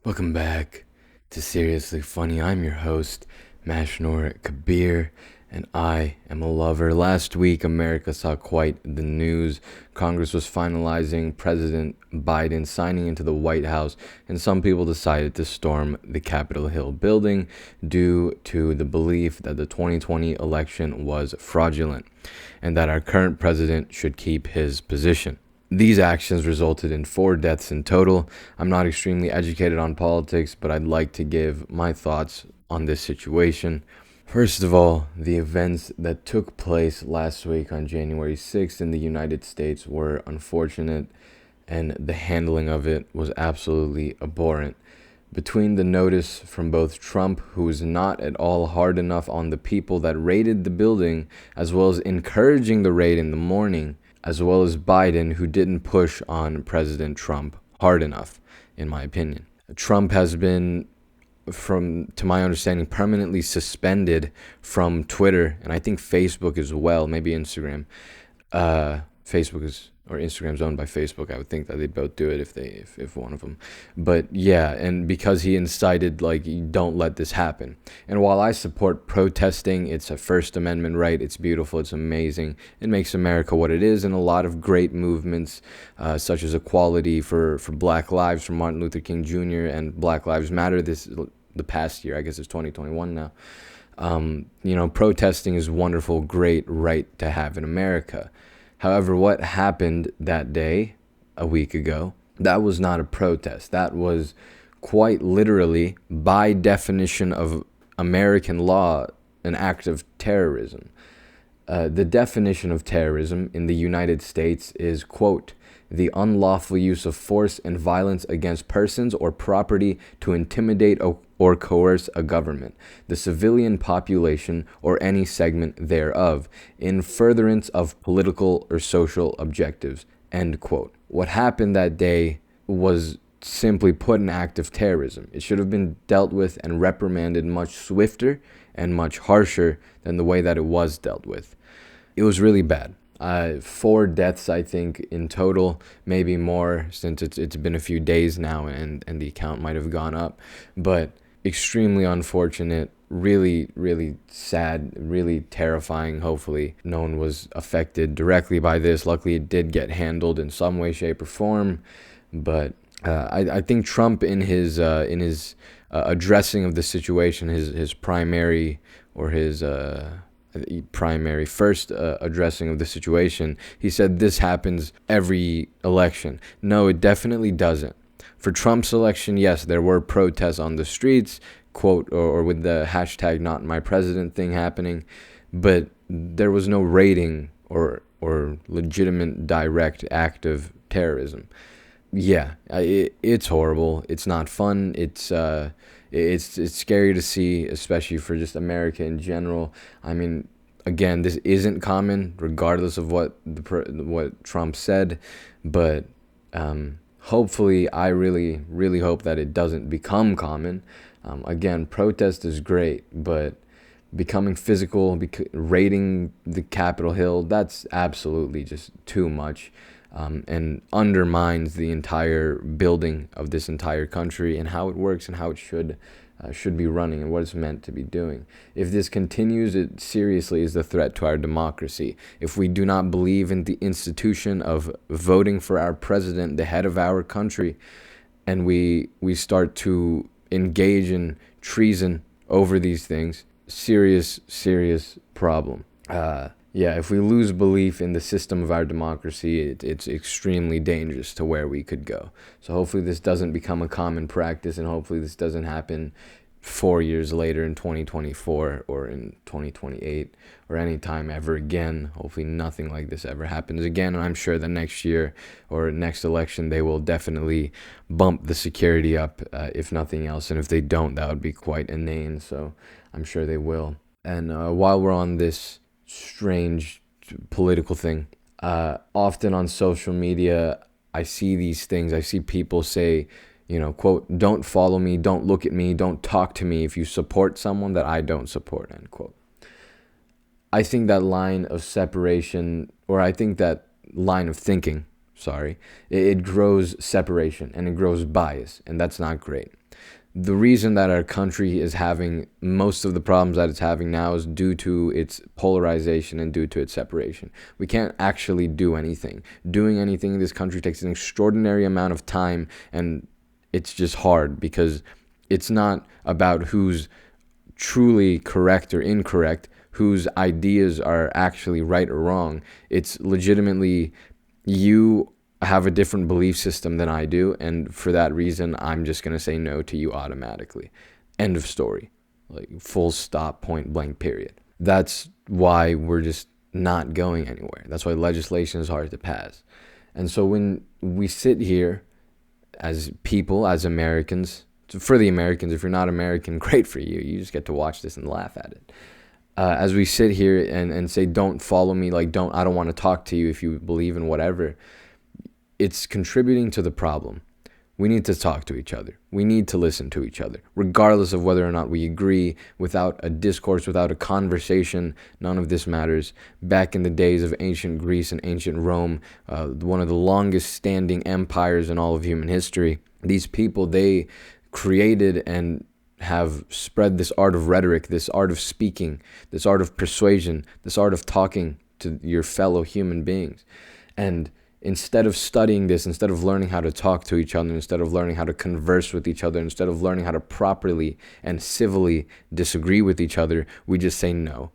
Welcome back to Seriously Funny. I'm your host, Mashnor Kabir, and I am a lover. Last week, America saw quite the news. Congress was finalizing President Biden signing into the White House, and some people decided to storm the Capitol Hill building due to the belief that the 2020 election was fraudulent and that our current president should keep his position. These actions resulted in 4 deaths in total. I'm not extremely educated on politics, but I'd like to give my thoughts on this situation. First of all, the events that took place last week on January 6th in the United States were unfortunate, and the handling of it was absolutely abhorrent. Between the notice from both Trump, who was not at all hard enough on the people that raided the building, as well as encouraging the raid in the morning, as well as Biden, who didn't push on President Trump hard enough, in my opinion. Trump has been, to my understanding, permanently suspended from Twitter, and I think Facebook as well, maybe Instagram. Facebook is, or Instagram's owned by Facebook. I would think that they'd both do it if one of them. But yeah, and because he incited, like, don't let this happen. And while I support protesting, it's a First Amendment right. It's beautiful. It's amazing. It makes America what it is, and a lot of great movements, such as equality for Black Lives, for Martin Luther King Jr. and Black Lives Matter. The past year, I guess it's 2021 now. Protesting is a wonderful, great right to have in America. However, what happened that day, a week ago, that was not a protest. That was quite literally, by definition of American law, an act of terrorism. The definition of terrorism in the United States is, quote, the unlawful use of force and violence against persons or property to intimidate or coerce a government, the civilian population, or any segment thereof, in furtherance of political or social objectives, end quote. What happened that day was simply put an act of terrorism. It should have been dealt with and reprimanded much swifter and much harsher than the way that it was dealt with. It was really bad. 4 deaths, I think, in total, maybe more, since it's been a few days now, and the count might have gone up. But extremely unfortunate, really, really sad, really terrifying. Hopefully, no one was affected directly by this. Luckily, it did get handled in some way, shape, or form. But I think Trump, in his addressing of the situation, his primary or his primary first addressing of the situation, he said this happens every election. No, it definitely doesn't. For Trump's election, yes, there were protests on the streets, quote, or with the hashtag not my president thing happening, but there was no raiding or legitimate direct act of terrorism. Yeah, it's horrible. It's not fun. It's scary to see, especially for just America in general. I mean, again, this isn't common, regardless of what Trump said, but hopefully, I really, really hope that it doesn't become common. Again, protest is great, but becoming physical, raiding the Capitol Hill, that's absolutely just too much. And undermines the entire building of this entire country and how it works and how it should be running and what it's meant to be doing. If this continues, it seriously is a threat to our democracy. If we do not believe in the institution of voting for our president, the head of our country, and we start to engage in treason over these things, serious problem. Yeah, if we lose belief in the system of our democracy, it's extremely dangerous to where we could go. So hopefully this doesn't become a common practice, and hopefully this doesn't happen 4 years later in 2024 or in 2028 or any time ever again. Hopefully nothing like this ever happens again, and I'm sure that next year or next election they will definitely bump the security up, if nothing else, and if they don't, that would be quite inane, so I'm sure they will. And while we're on this strange political thing, often on social media I see these things. I see people say, quote, don't follow me, don't look at me, don't talk to me if you support someone that I don't support, end quote. I think that line of separation, or I think that line of thinking, it grows separation and it grows bias, and that's not great. the reason that our country is having most of the problems that it's having now is due to its polarization and due to its separation. We can't actually do anything. Doing anything in this country takes an extraordinary amount of time, and it's just hard because it's not about who's truly correct or incorrect, whose ideas are actually right or wrong. It's legitimately, you have a different belief system than I do, and for that reason, I'm just going to say no to you automatically. End of story. Like, full stop, point blank, period. That's why we're just not going anywhere. That's why legislation is hard to pass. And so when we sit here as people, as Americans, for the Americans, if you're not American, great for you. You just get to watch this and laugh at it. As we sit here and say, don't follow me, like, I don't want to talk to you if you believe in whatever, it's contributing to the problem. We need to talk to each other. We need to listen to each other, regardless of whether or not we agree. Without a discourse, without a conversation, none of this matters. Back in the days of ancient Greece and ancient Rome, one of the longest standing empires in all of human history, these people, they created and have spread this art of rhetoric, this art of speaking, this art of persuasion, this art of talking to your fellow human beings. And instead of studying this, instead of learning how to talk to each other, instead of learning how to converse with each other, instead of learning how to properly and civilly disagree with each other, we just say, no,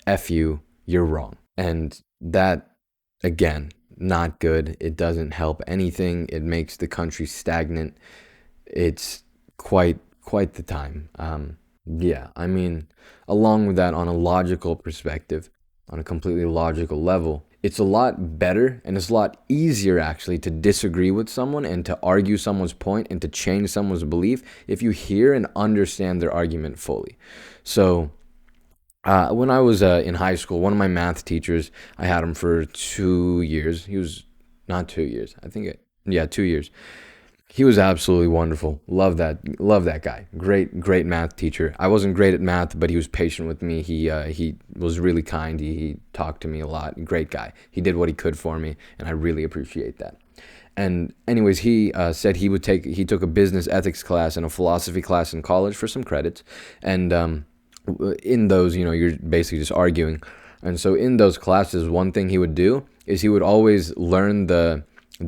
F you, you're wrong. And that, again, not good. It doesn't help anything. It makes the country stagnant. It's quite the time. Yeah, I mean, along with that, on a logical perspective, on a completely logical level, it's a lot better and it's a lot easier actually to disagree with someone and to argue someone's point and to change someone's belief if you hear and understand their argument fully. So when I was in high school, one of my math teachers, I had him for 2 years. He was not 2 years. I think 2 years. He was absolutely wonderful. Love that guy. Great math teacher. I wasn't great at math, but he was patient with me. He was really kind. He talked to me a lot. Great guy. He did what he could for me, and I really appreciate that. And anyways, he said he took a business ethics class and a philosophy class in college for some credits, and in those, you're basically just arguing. And so in those classes, one thing he would do is he would always learn the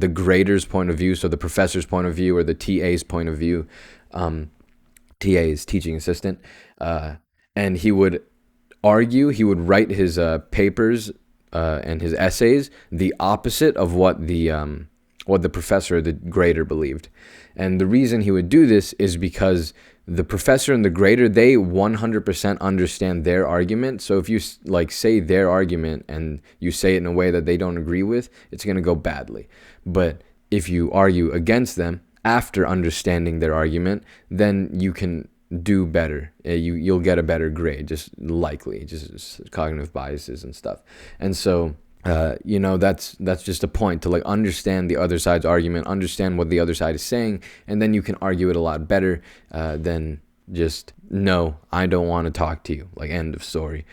grader's point of view, so the professor's point of view or the TA's point of view. TA is teaching assistant. And he would argue, he would write his papers and his essays the opposite of what the professor or the grader believed. And the reason he would do this is because the professor and the grader, they 100% understand their argument. So if you say their argument and you say it in a way that they don't agree with, it's going to go badly. But if you argue against them after understanding their argument, then you can do better. You'll get a better grade, just cognitive biases and stuff. And so that's just a point to understand the other side's argument, understand what the other side is saying, and then you can argue it a lot better than just, no, I don't want to talk to you, end of story.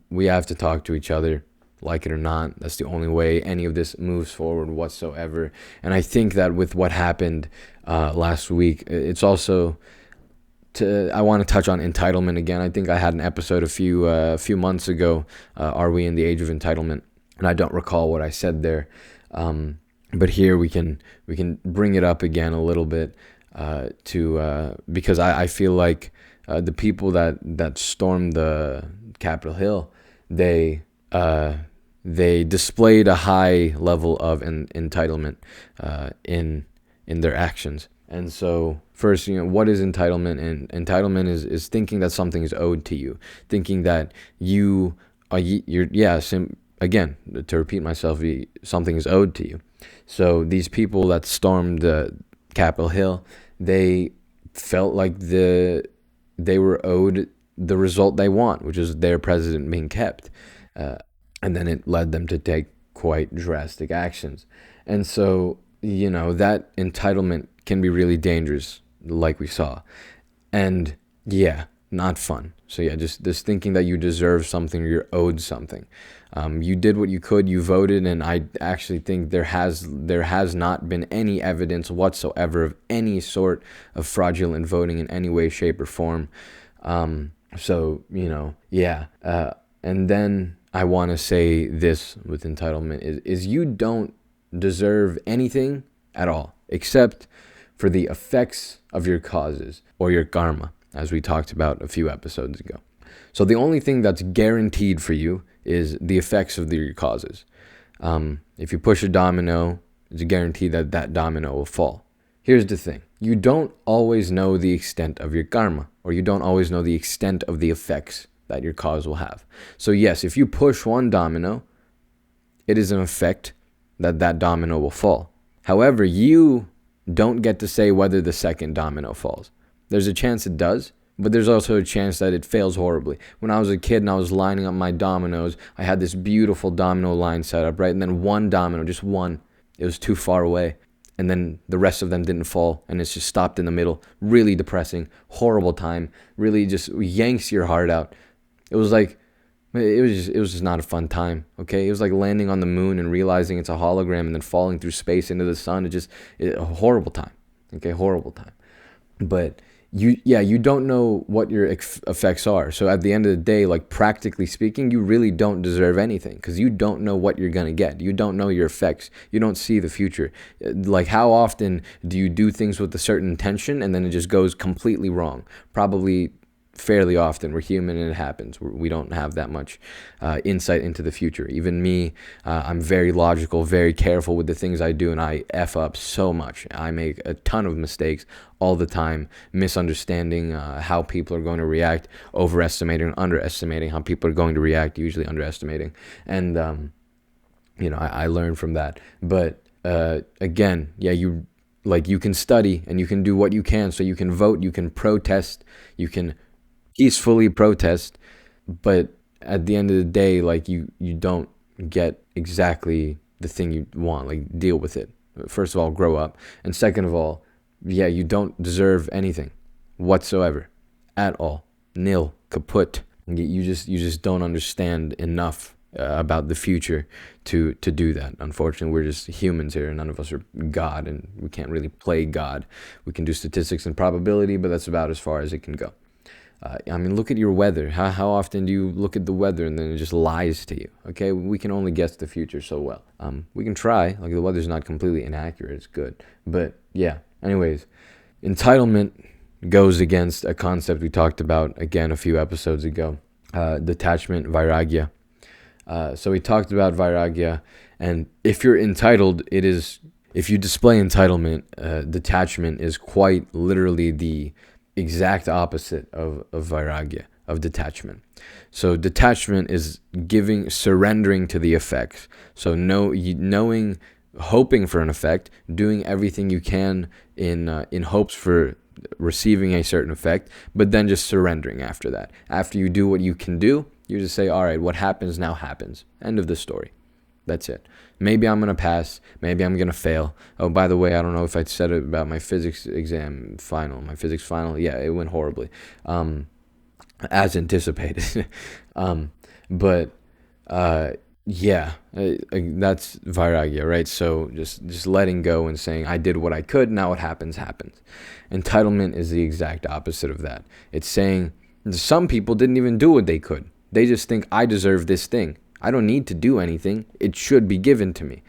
We have to talk to each other, like it or not. That's the only way any of this moves forward whatsoever. And I think that with what happened last week, it's also I want to touch on entitlement again. I think I had an episode a few months ago. Are we in the age of entitlement? And I don't recall what I said there. But here we can bring it up again a little bit because I feel like the people that stormed the Capitol Hill, they displayed a high level of entitlement in their actions. And so first, what is entitlement? And entitlement is thinking that something is owed to you, thinking that again, to repeat myself, something is owed to you. So these people that stormed the Capitol Hill, they felt like they were owed the result they want, which is their president being kept. And then it led them to take quite drastic actions. And so, that entitlement can be really dangerous, like we saw. And yeah, not fun. So yeah, just this thinking that you deserve something or you're owed something. You did what you could. You voted, and I actually think there has not been any evidence whatsoever of any sort of fraudulent voting in any way, shape, or form. So yeah. And then I want to say this with entitlement is you don't deserve anything at all except for the effects of your causes or your karma, as we talked about a few episodes ago. So the only thing that's guaranteed for you is the effects of your causes. If you push a domino, it's a guarantee that that domino will fall. Here's the thing. You don't always know the extent of your karma, or you don't always know the extent of the effects that your cause will have. So yes, if you push one domino, it is an effect that that domino will fall. However, you don't get to say whether the second domino falls. There's a chance it does, but there's also a chance that it fails horribly. When I was a kid and I was lining up my dominoes, I had this beautiful domino line set up, right? And then one domino, just one, it was too far away. And then the rest of them didn't fall, and it's just stopped in the middle. Really depressing, horrible time. Really just yanks your heart out. It was like, it was just not a fun time, okay? It was like landing on the moon and realizing it's a hologram and then falling through space into the sun. A horrible time, okay? Horrible time. But you don't know what your effects are. So at the end of the day, like practically speaking, you really don't deserve anything because you don't know what you're going to get. You don't know your effects. You don't see the future. Like how often do you do things with a certain intention and then it just goes completely wrong? Probably fairly often. We're human and it happens. We don't have that much insight into the future. Even me, I'm very logical, very careful with the things I do, and I F up so much. I make a ton of mistakes all the time, misunderstanding how people are going to react, overestimating and underestimating how people are going to react, usually underestimating. And, I learned from that. But again, yeah, you can study and you can do what you can. So you can vote, you can protest, you can peacefully protest, but at the end of the day, like you don't get exactly the thing you want. Like deal with it. First of all, grow up, and second of all, yeah, you don't deserve anything whatsoever, at all. Nil, kaput. You just don't understand enough about the future to do that. Unfortunately, we're just humans here, and none of us are God, and we can't really play God. We can do statistics and probability, but that's about as far as it can go. Look at your weather. How often do you look at the weather and then it just lies to you? Okay, we can only guess the future so well. We can try. Like the weather's not completely inaccurate. It's good. But yeah, anyways, entitlement goes against a concept we talked about, again, a few episodes ago. Detachment, vairagya. So we talked about vairagya, and if you're entitled, if you display entitlement, detachment is quite literally the exact opposite of vairagya, of detachment. So detachment is surrendering to the effects. So hoping for an effect, doing everything you can in hopes for receiving a certain effect, but then just surrendering after that. After you do what you can do, you just say, all right, what happens now happens. End of the story. That's it. Maybe I'm going to pass. Maybe I'm going to fail. Oh, by the way, I don't know if I said it about my physics final. My physics final, yeah, it went horribly, as anticipated. Yeah, that's vairagya, right? So just letting go and saying, I did what I could, now what happens, happens. Entitlement is the exact opposite of that. It's saying some people didn't even do what they could. They just think, I deserve this thing. I don't need to do anything. It should be given to me,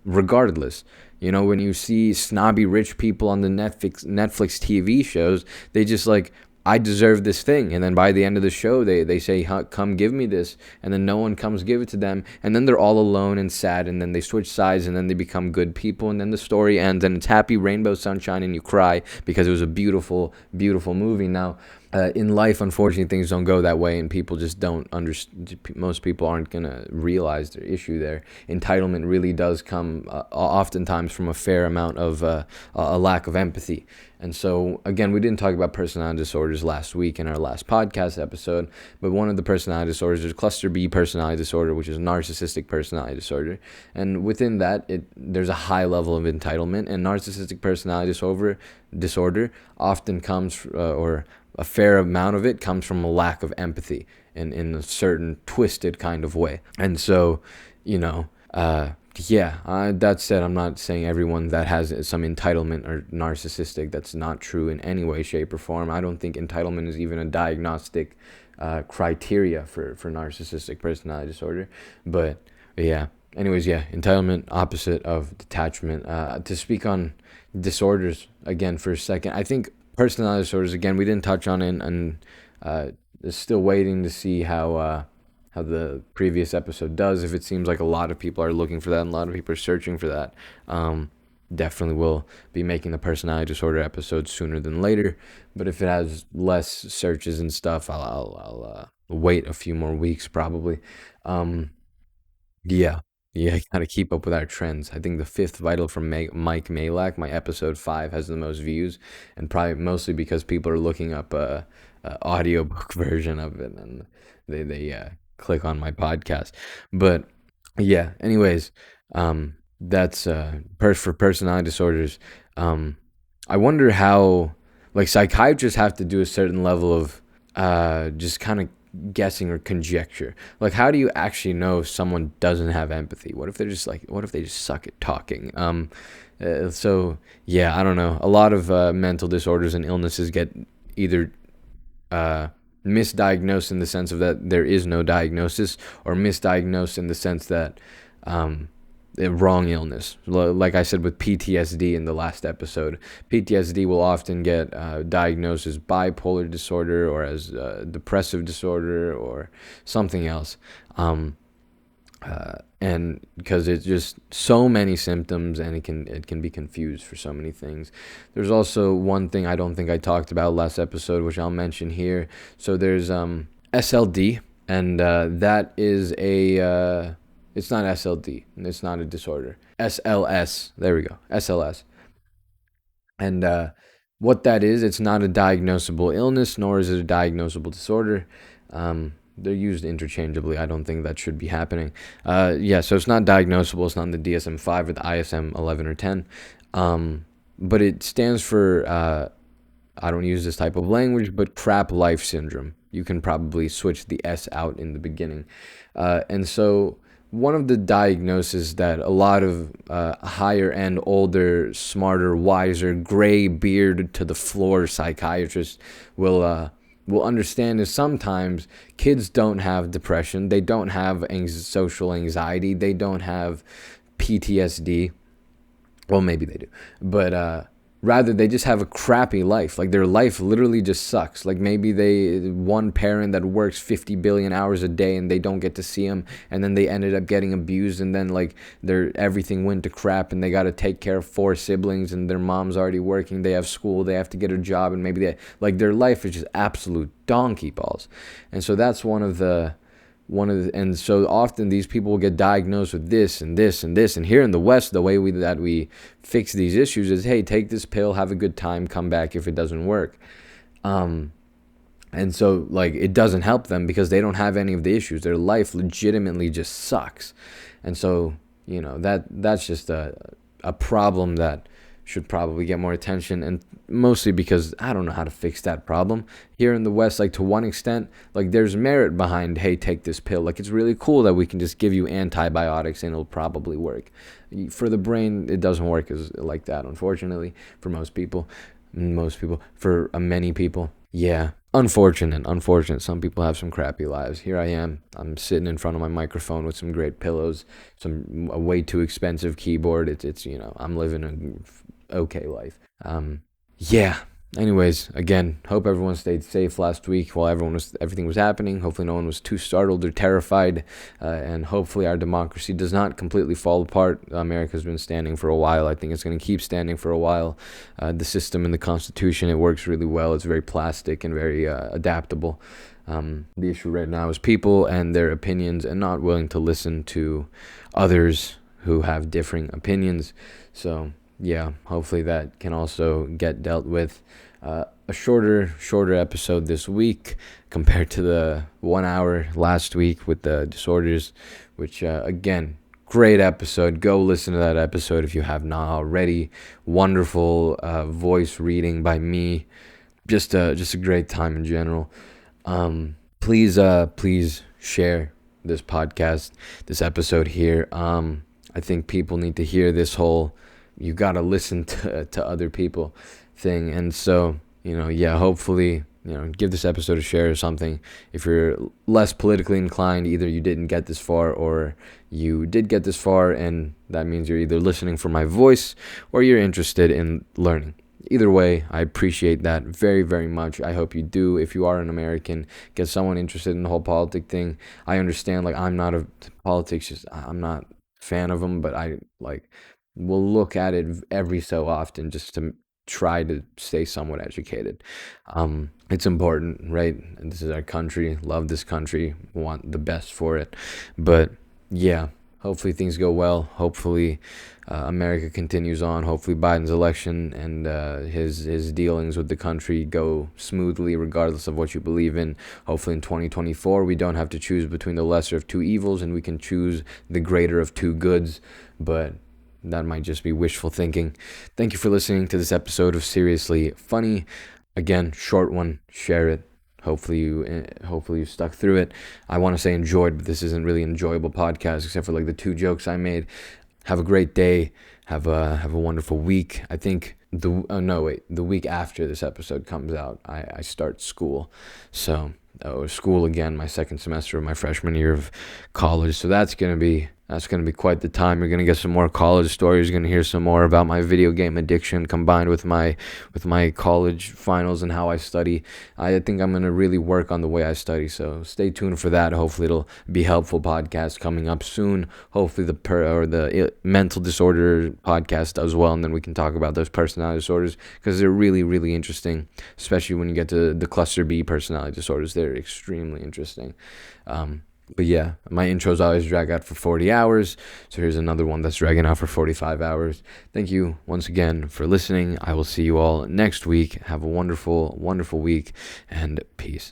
regardless. When you see snobby rich people on the Netflix TV shows, they just like, I deserve this thing. And then by the end of the show, they say, come give me this. And then no one comes give it to them. And then they're all alone and sad. And then they switch sides and then they become good people. And then the story ends and it's happy rainbow sunshine and you cry because it was a beautiful, beautiful movie. Now, in life, unfortunately, things don't go that way, and people just don't understand. Most people aren't going to realize their issue there. Entitlement really does come oftentimes from a fair amount of a lack of empathy. And so, again, we didn't talk about personality disorders. disorders last week in our last podcast episode, but one of the personality disorders is cluster B personality disorder, which is narcissistic personality disorder. And within that, there's a high level of entitlement, and narcissistic personality disorder often comes, or a fair amount of it comes from a lack of empathy in a certain twisted kind of way. And so, that said, I'm not saying everyone that has some entitlement or narcissistic. That's not true in any way, shape, or form. I don't think entitlement is even a diagnostic criteria for narcissistic personality disorder. But yeah, anyways, entitlement, opposite of detachment. To speak on disorders again for a second, I think personality disorders, again, we didn't touch on it, and still waiting to see how the previous episode does. If it seems like a lot of people are looking for that and a lot of people are searching for that, definitely will be making the personality disorder episode sooner than later. But if it has less searches and stuff, I'll wait a few more weeks probably. Yeah. Yeah, gotta keep up with our trends. I think the fifth vital from Mike Malak, my episode 5, has the most views, and probably mostly because people are looking up a audiobook version of it, and they click on my podcast. But yeah, anyways, that's for personality disorders. I wonder how, like, psychiatrists have to do a certain level of just kind of guessing or conjecture. Like, how do you actually know if someone doesn't have empathy? What if they just suck at talking? So yeah, I don't know. A lot of mental disorders and illnesses get either misdiagnosed in the sense of that there is no diagnosis, or misdiagnosed in the sense that wrong illness. Like I said with PTSD in the last episode, PTSD will often get diagnosed as bipolar disorder or as depressive disorder or something else. And because it's just so many symptoms, and it can be confused for so many things. There's also one thing I don't think I talked about last episode, which I'll mention here. So there's SLD, and that is a it's not SLD, it's not a disorder. SLS, there we go, SLS. And what that is, it's not a diagnosable illness, nor is it a diagnosable disorder. They're used interchangeably. I don't think that should be happening. So it's not diagnosable. It's not in the DSM-5 or the ISM-11 or 10. But it stands for, I don't use this type of language, but crap life syndrome. You can probably switch the S out in the beginning. And so one of the diagnoses that a lot of higher end, older, smarter, wiser, gray beard to the floor psychiatrists will understand is sometimes kids don't have depression, they don't have social anxiety, they don't have PTSD. Well, maybe they do, but rather they just have a crappy life. Like, their life literally just sucks. Like, maybe one parent that works 50 billion hours a day and they don't get to see them, and then they ended up getting abused, and then like everything went to crap, and they got to take care of 4 siblings, and their mom's already working, they have school, they have to get a job, and maybe their life is just absolute donkey balls. And so that's and so often these people will get diagnosed with this and this and this. And here in the West, the way we fix these issues is, hey, take this pill, have a good time, come back if it doesn't work. And so, like, it doesn't help them because they don't have any of the issues. Their life legitimately just sucks. And so, that's just a problem that should probably get more attention, and mostly because I don't know how to fix that problem. Here in the West, like, to one extent, like, there's merit behind, hey, take this pill. Like, it's really cool that we can just give you antibiotics and it'll probably work. For the brain, it doesn't work like that, unfortunately, for most people. For many people. Yeah, unfortunate. Some people have some crappy lives. Here I am. I'm sitting in front of my microphone with some great pillows, a way too expensive keyboard. It's I'm living an okay life. Anyways, again, hope everyone stayed safe last week while everything was happening. Hopefully no one was too startled or terrified, and hopefully our democracy does not completely fall apart. America's been standing for a while. I think it's going to keep standing for a while. The system and the Constitution, it works really well. It's very plastic and very adaptable. The issue right now is people and their opinions, and not willing to listen to others who have differing opinions. So yeah, hopefully that can also get dealt with. A shorter episode this week compared to the 1 hour last week with the disorders, which again, great episode. Go listen to that episode if you have not already. Wonderful voice reading by me. Just a great time in general. Please share this podcast, this episode here. I think people need to hear this whole you gotta listen to other people thing. And so, yeah, hopefully, give this episode a share or something. If you're less politically inclined, either you didn't get this far or you did get this far, and that means you're either listening for my voice or you're interested in learning. Either way, I appreciate that very, very much. I hope you do. If you are an American, get someone interested in the whole politic thing. I understand, like, I'm not a politics, just I'm not a fan of them, but I like will look at it every so often just to try to stay somewhat educated. It's important, right? And this is our country. Love this country. Want the best for it. But yeah, hopefully things go well. Hopefully America continues on. Hopefully Biden's election and his dealings with the country go smoothly, regardless of what you believe in. Hopefully in 2024 we don't have to choose between the lesser of two evils, and we can choose the greater of two goods. But that might just be wishful thinking. Thank you for listening to this episode of Seriously Funny. Again, short one. Share it. Hopefully you stuck through it. I want to say enjoyed, but this isn't really an enjoyable podcast except for like the two jokes I made. Have a great day. Have a wonderful week. I think the week after this episode comes out, I start school. So school again, my second semester of my freshman year of college. So that's gonna be quite the time. You're gonna get some more college stories. You're gonna hear some more about my video game addiction combined with my college finals and how I study. I think I'm gonna really work on the way I study. So stay tuned for that. Hopefully it'll be helpful podcast coming up soon. Hopefully the mental disorder podcast does well, and then we can talk about those personality disorders because they're really, really interesting, especially when you get to the cluster B personality disorders. They're extremely interesting. But yeah, my intros always drag out for 40 hours. So here's another one that's dragging out for 45 hours. Thank you once again for listening. I will see you all next week. Have a wonderful, wonderful week, and peace.